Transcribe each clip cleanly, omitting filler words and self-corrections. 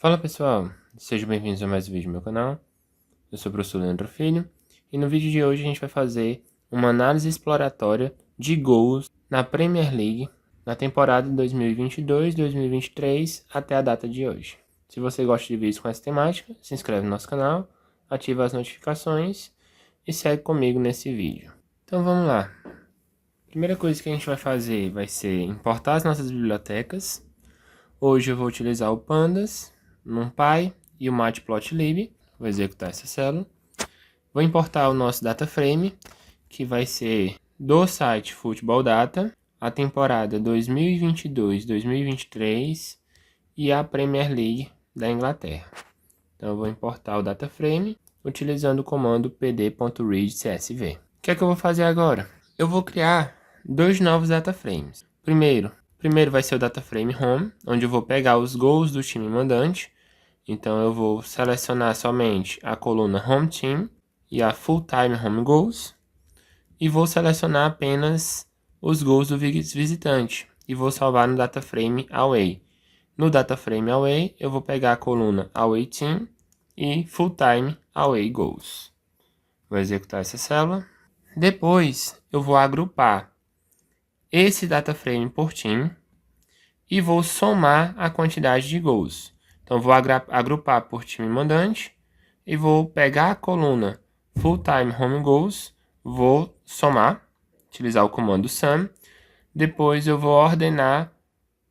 Fala pessoal, sejam bem-vindos a mais um vídeo do meu canal. Eu sou o professor Leandro Filho e no vídeo de hoje a gente vai fazer uma análise exploratória de gols na Premier League na temporada 2022-2023 até a data de hoje. Se você gosta de vídeos com essa temática, se inscreve no nosso canal, ativa as notificações e segue comigo nesse vídeo. Então vamos lá. A primeira coisa que a gente vai fazer vai ser importar as nossas bibliotecas. Hoje eu vou utilizar o Pandas, NumPy e o Matplotlib. Vou executar essa célula. Vou importar o nosso DataFrame, que vai ser do site Football Data, a temporada 2022-2023 e a Premier League da Inglaterra. Então eu vou importar o DataFrame utilizando o comando pd.readcsv. O que é que eu vou fazer agora? Eu vou criar dois novos DataFrames. Primeiro vai ser o DataFrame Home, onde eu vou pegar os gols do time mandante. Então eu vou selecionar somente a coluna Home Team e a Full Time Home Goals. E vou selecionar apenas os gols do visitante. E vou salvar no DataFrame Away. No DataFrame Away eu vou pegar a coluna Away Team e Full Time Away Goals. Vou executar essa célula. Depois eu vou agrupar esse DataFrame por time e vou somar a quantidade de gols. Então, vou agrupar por time mandante e vou pegar a coluna Full Time Home Goals, vou somar, utilizar o comando sum. Depois eu vou ordenar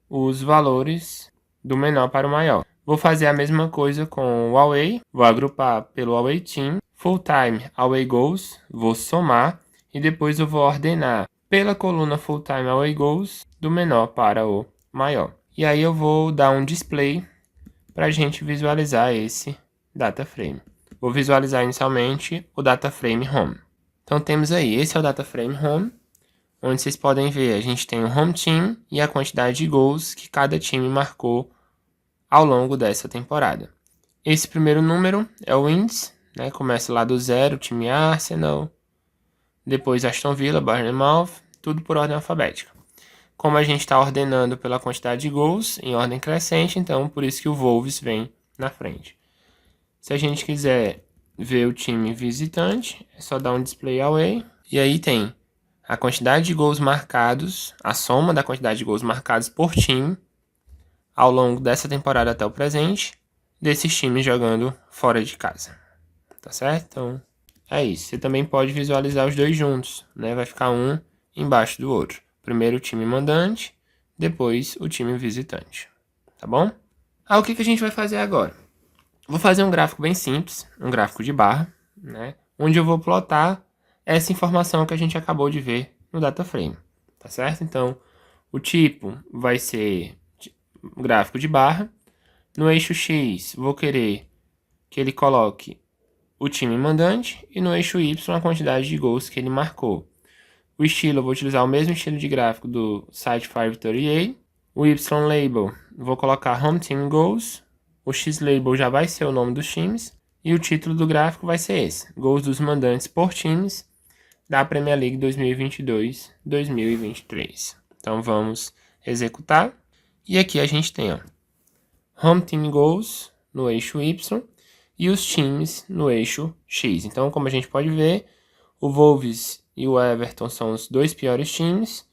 os valores do menor para o maior. Vou fazer a mesma coisa com o Away, vou agrupar pelo Away Team, Full Time Away Goals, vou somar e depois eu vou ordenar pela coluna Full Time Away Goals do menor para o maior. E aí eu vou dar um display para a gente visualizar esse DataFrame. Vou visualizar inicialmente o DataFrame Home. Então temos aí, esse é o DataFrame Home, onde vocês podem ver, a gente tem o Home Team e a quantidade de gols que cada time marcou ao longo dessa temporada. Esse primeiro número é o índice, né? Começa lá do 0, time Arsenal, depois Aston Villa, Bournemouth, tudo por ordem alfabética. Como a gente está ordenando pela quantidade de gols em ordem crescente, então por isso que o Wolves vem na frente. Se a gente quiser ver o time visitante, é só dar um display away. E aí tem a quantidade de gols marcados, a soma da quantidade de gols marcados por time ao longo dessa temporada até o presente, desses times jogando fora de casa. Tá certo? Então é isso. Você também pode visualizar os dois juntos, né? Vai ficar um embaixo do outro. Primeiro o time mandante, depois o time visitante, tá bom? O que a gente vai fazer agora? Vou fazer um gráfico bem simples, um gráfico de barra, né? Onde eu vou plotar essa informação que a gente acabou de ver no DataFrame, tá certo? Então, o tipo vai ser um gráfico de barra. No eixo X, vou querer que ele coloque o time mandante e no eixo Y a quantidade de gols que ele marcou. O estilo, eu vou utilizar o mesmo estilo de gráfico do site 538. O Y-Label, vou colocar Home Team Goals. O X-Label já vai ser o nome dos times. E o título do gráfico vai ser esse. Gols dos mandantes por times da Premier League 2022-2023. Então vamos executar. E aqui a gente tem Home Team Goals no eixo Y e os times no eixo X. Então, como a gente pode ver, o Wolves e o Everton são os dois piores times.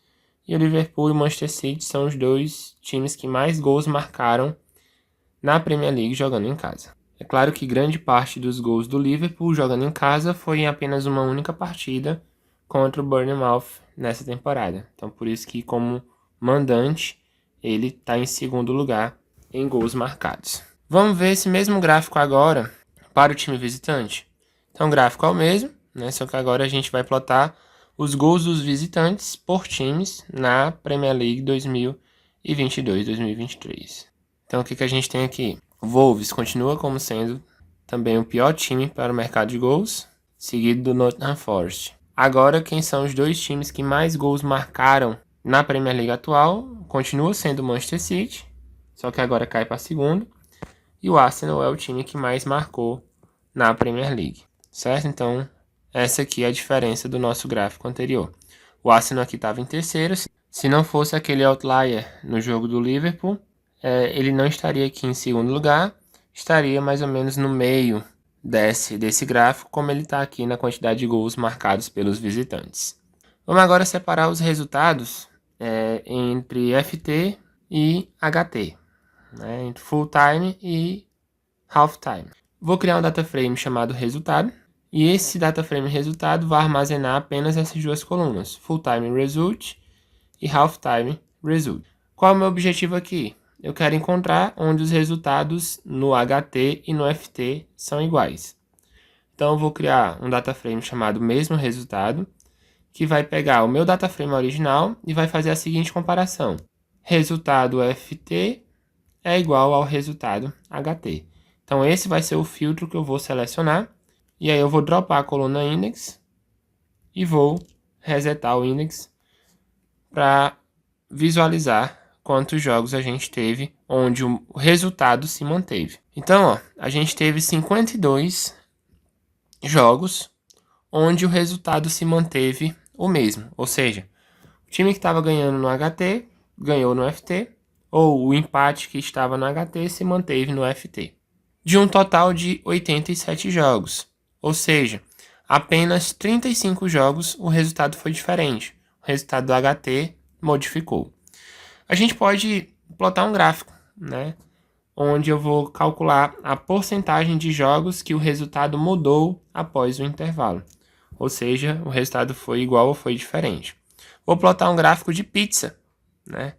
E o Liverpool e o Manchester City são os dois times que mais gols marcaram na Premier League jogando em casa. É claro que grande parte dos gols do Liverpool jogando em casa foi em apenas uma única partida contra o Bournemouth nessa temporada. Então por isso que como mandante ele está em segundo lugar em gols marcados. Vamos ver esse mesmo gráfico agora para o time visitante. Então o gráfico é o mesmo, né? Só que agora a gente vai plotar os gols dos visitantes por times na Premier League 2022-2023. Então o que a gente tem aqui? O Wolves continua como sendo também o pior time para o mercado de gols, seguido do Nottingham Forest. Agora, quem são os dois times que mais gols marcaram na Premier League atual? Continua sendo o Manchester City, só que agora cai para segundo. E o Arsenal é o time que mais marcou na Premier League, certo? Então, essa aqui é a diferença do nosso gráfico anterior. O Arsenal aqui estava em terceiro. Se não fosse aquele outlier no jogo do Liverpool, ele não estaria aqui em segundo lugar. estaria mais ou menos no meio desse gráfico, como ele está aqui na quantidade de gols marcados pelos visitantes. Vamos agora separar os resultados entre FT e HT, né, entre full time e half time. Vou criar um data frame chamado resultado, e esse data frame resultado vai armazenar apenas essas duas colunas, full time result e half time result. Qual é o meu objetivo aqui? Eu quero encontrar onde os resultados no HT e no FT são iguais. Então eu vou criar um data frame chamado mesmo resultado, que vai pegar o meu data frame original e vai fazer a seguinte comparação. Resultado FT é igual ao resultado HT. Então esse vai ser o filtro que eu vou selecionar. E aí eu vou dropar a coluna index e vou resetar o index para visualizar quantos jogos a gente teve onde o resultado se manteve. Então, ó, a gente teve 52 jogos onde o resultado se manteve o mesmo. Ou seja, o time que estava ganhando no HT ganhou no FT, ou o empate que estava no HT se manteve no FT. De um total de 87 jogos. Ou seja, apenas 35 jogos o resultado foi diferente. O resultado do HT modificou. A gente pode plotar um gráfico, né, onde eu vou calcular a porcentagem de jogos que o resultado mudou após o intervalo. Ou seja, o resultado foi igual ou foi diferente. Vou plotar um gráfico de pizza, né?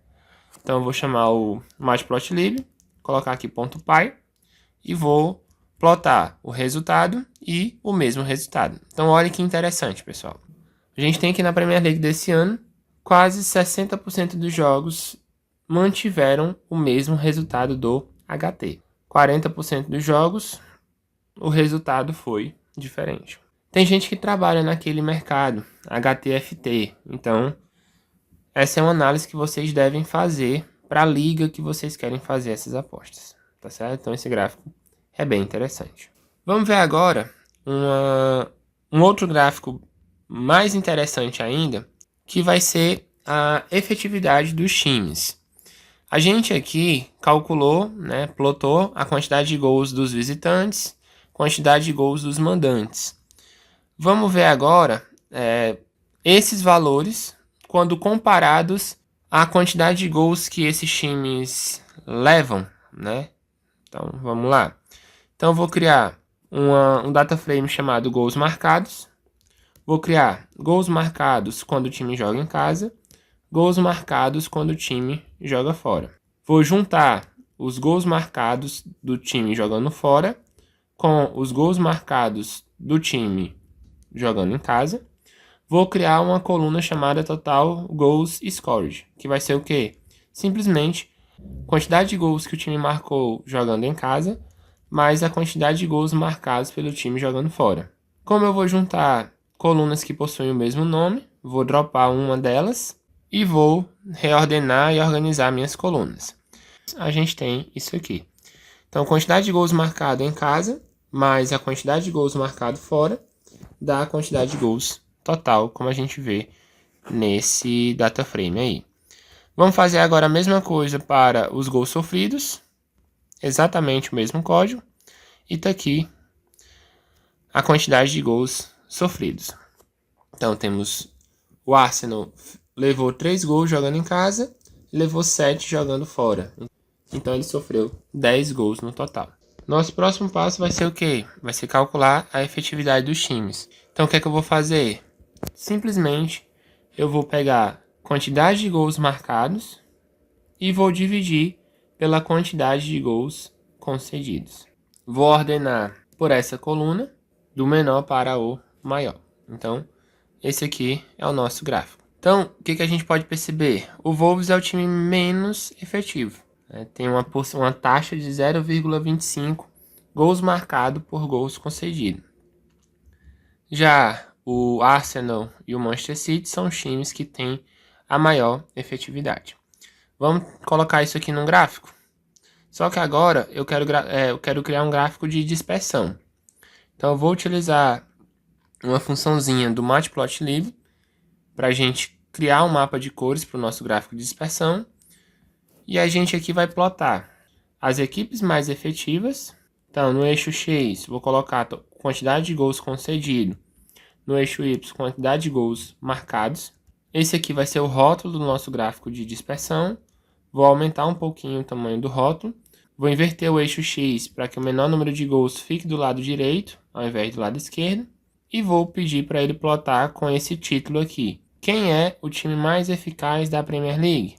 Então eu vou chamar o matplotlib, colocar aqui .py e vou plotar o resultado e o mesmo resultado. Então olha que interessante, pessoal. A gente tem aqui na Premier League desse ano, quase 60% dos jogos mantiveram o mesmo resultado do HT. 40% dos jogos, o resultado foi diferente. Tem gente que trabalha naquele mercado, HTFT. Então, essa é uma análise que vocês devem fazer para a liga que vocês querem fazer essas apostas. Tá certo? Então, esse gráfico é bem interessante. Vamos ver agora um outro gráfico mais interessante ainda, que vai ser a efetividade dos times. A gente aqui calculou, né, plotou a quantidade de gols dos visitantes, quantidade de gols dos mandantes. Vamos ver agora esses valores quando comparados à quantidade de gols que esses times levam, né? Então, vamos lá. Então, eu vou criar um data frame chamado gols marcados. Vou criar gols marcados quando o time joga em casa, gols marcados quando o time joga fora. Vou juntar os gols marcados do time jogando fora com os gols marcados do time jogando em casa. Vou criar uma coluna chamada Total Goals Scored, que vai ser o quê? Simplesmente quantidade de gols que o time marcou jogando em casa, mais a quantidade de gols marcados pelo time jogando fora. Como eu vou juntar colunas que possuem o mesmo nome, vou dropar uma delas e vou reordenar e organizar minhas colunas. A gente tem isso aqui. Então, quantidade de gols marcados em casa, mais a quantidade de gols marcados fora, dá a quantidade de gols total, como a gente vê nesse data frame aí. Vamos fazer agora a mesma coisa para os gols sofridos, exatamente o mesmo código, e tá aqui a quantidade de gols sofridos. Então temos o Arsenal levou 3 gols jogando em casa, levou 7 jogando fora. Então ele sofreu 10 gols no total. Nosso próximo passo vai ser o quê? Vai ser calcular a efetividade dos times. Então o que é que eu vou fazer? Simplesmente eu vou pegar quantidade de gols marcados e vou dividir pela quantidade de gols concedidos. Vou ordenar por essa coluna, do menor para o maior. Então, esse aqui é o nosso gráfico. Então, o que a gente pode perceber? O Wolves é o time menos efetivo. Tem uma taxa de 0,25 gols marcados por gols concedidos. Já o Arsenal e o Manchester City são os times que têm a maior efetividade. Vamos colocar isso aqui num gráfico? Só que agora eu quero criar um gráfico de dispersão. Então eu vou utilizar uma funçãozinha do matplotlib para a gente criar um mapa de cores para o nosso gráfico de dispersão. E a gente aqui vai plotar as equipes mais efetivas Então, no eixo X, vou colocar a quantidade de gols concedido. No eixo Y, quantidade de gols marcados. Esse aqui vai ser o rótulo do nosso gráfico de dispersão. Vou aumentar um pouquinho o tamanho do rótulo. Vou inverter o eixo X para que o menor número de gols fique do lado direito, ao invés do lado esquerdo. E vou pedir para ele plotar com esse título aqui. Quem é o time mais eficaz da Premier League?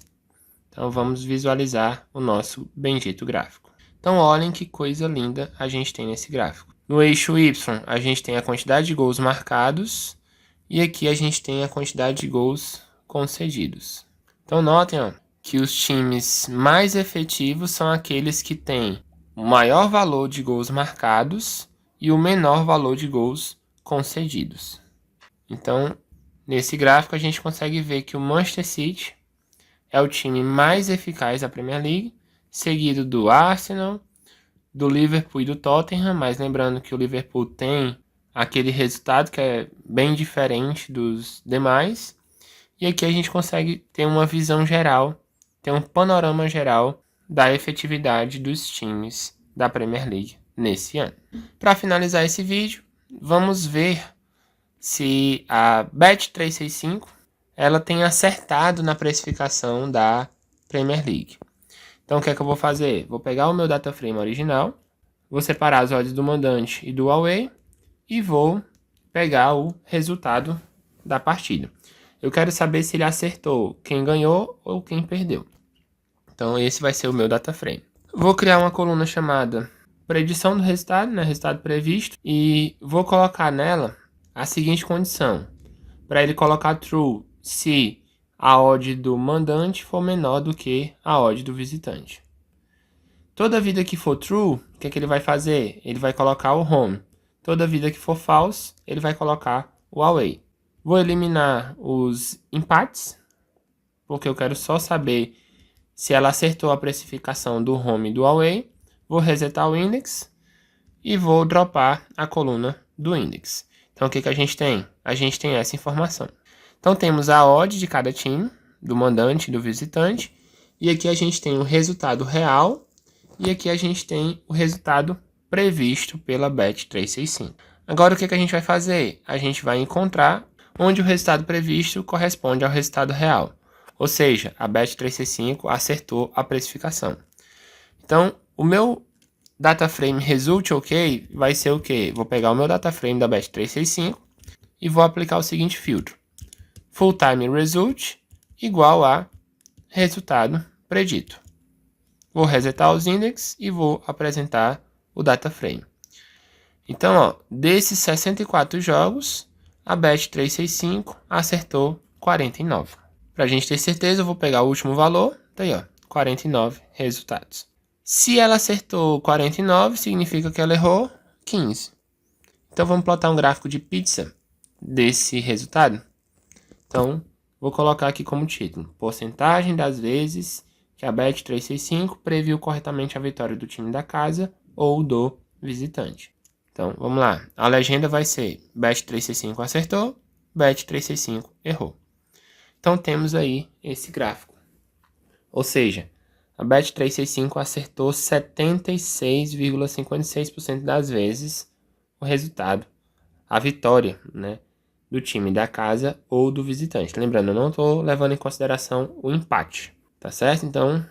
Então vamos visualizar o nosso bendito gráfico. Então olhem que coisa linda a gente tem nesse gráfico. No eixo Y a gente tem a quantidade de gols marcados e aqui a gente tem a quantidade de gols concedidos. Então notem que os times mais efetivos são aqueles que têm o maior valor de gols marcados e o menor valor de gols concedidos. Então nesse gráfico a gente consegue ver que o Manchester City é o time mais eficaz da Premier League, seguido do Arsenal, do Liverpool e do Tottenham, mas lembrando que o Liverpool tem aquele resultado que é bem diferente dos demais. E aqui a gente consegue ter uma visão geral, ter um panorama geral da efetividade dos times da Premier League nesse ano. Para finalizar esse vídeo, vamos ver se a Bet365 ela tem acertado na precificação da Premier League. Então o que é que eu vou fazer? Vou pegar o meu data frame original, vou separar as odds do mandante e do away e vou pegar o resultado da partida. Eu quero saber se ele acertou quem ganhou ou quem perdeu. Então esse vai ser o meu data frame. Vou criar uma coluna chamada predição do resultado, né, resultado previsto, e vou colocar nela a seguinte condição. Para ele colocar true se a odd do mandante for menor do que a odd do visitante. Toda vida que for true, o que é que ele vai fazer? Ele vai colocar o home. Toda vida que for false, ele vai colocar o away. Vou eliminar os empates, porque eu quero só saber se ela acertou a precificação do home e do away. Vou resetar o index e vou dropar a coluna do index. Então o que a gente tem? A gente tem essa informação. Então temos a odd de cada time, do mandante e do visitante. E aqui a gente tem o resultado real. E aqui a gente tem o resultado previsto pela Bet365. Agora o que a gente vai fazer? A gente vai encontrar onde o resultado previsto corresponde ao resultado real. Ou seja, a Bet365 acertou a precificação. Então o meu data frame result ok vai ser o quê? Vou pegar o meu data frame da Bet365 e vou aplicar o seguinte filtro. Full time result igual a resultado predito. Vou resetar os index e vou apresentar o data frame. Então, desses 64 jogos, a Bet365 acertou 49. Para a gente ter certeza, eu vou pegar o último valor, tá aí, 49 resultados. Se ela acertou 49, significa que ela errou 15. Então vamos plotar um gráfico de pizza desse resultado. Então, vou colocar aqui como título: porcentagem das vezes que a Bet365 previu corretamente a vitória do time da casa ou do visitante. Então, vamos lá. A legenda vai ser: Bet365 acertou, Bet365 errou. Então, temos aí esse gráfico. Ou seja, a Bet365 acertou 76,56% das vezes o resultado, a vitória, né, do time da casa ou do visitante. Lembrando, eu não estou levando em consideração o empate, tá certo? Então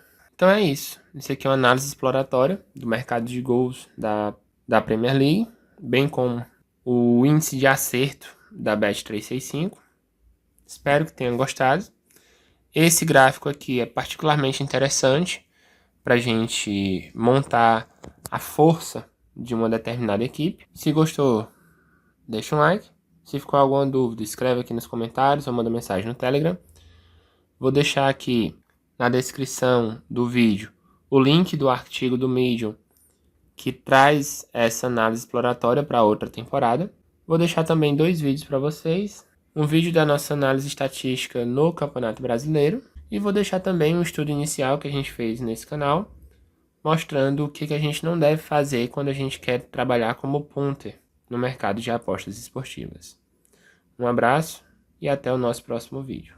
é isso. Isso aqui é uma análise exploratória do mercado de gols da Premier League, bem como o índice de acerto da Bet365. Espero que tenham gostado. Esse gráfico aqui é particularmente interessante para a gente montar a força de uma determinada equipe. Se gostou, deixa um like. Se ficou alguma dúvida, escreve aqui nos comentários ou manda mensagem no Telegram. Vou deixar aqui na descrição do vídeo o link do artigo do Medium que traz essa análise exploratória para outra temporada. Vou deixar também 2 vídeos para vocês. Um vídeo da nossa análise estatística no Campeonato Brasileiro. E vou deixar também um estudo inicial que a gente fez nesse canal, mostrando o que a gente não deve fazer quando a gente quer trabalhar como punter no mercado de apostas esportivas. Um abraço e até o nosso próximo vídeo.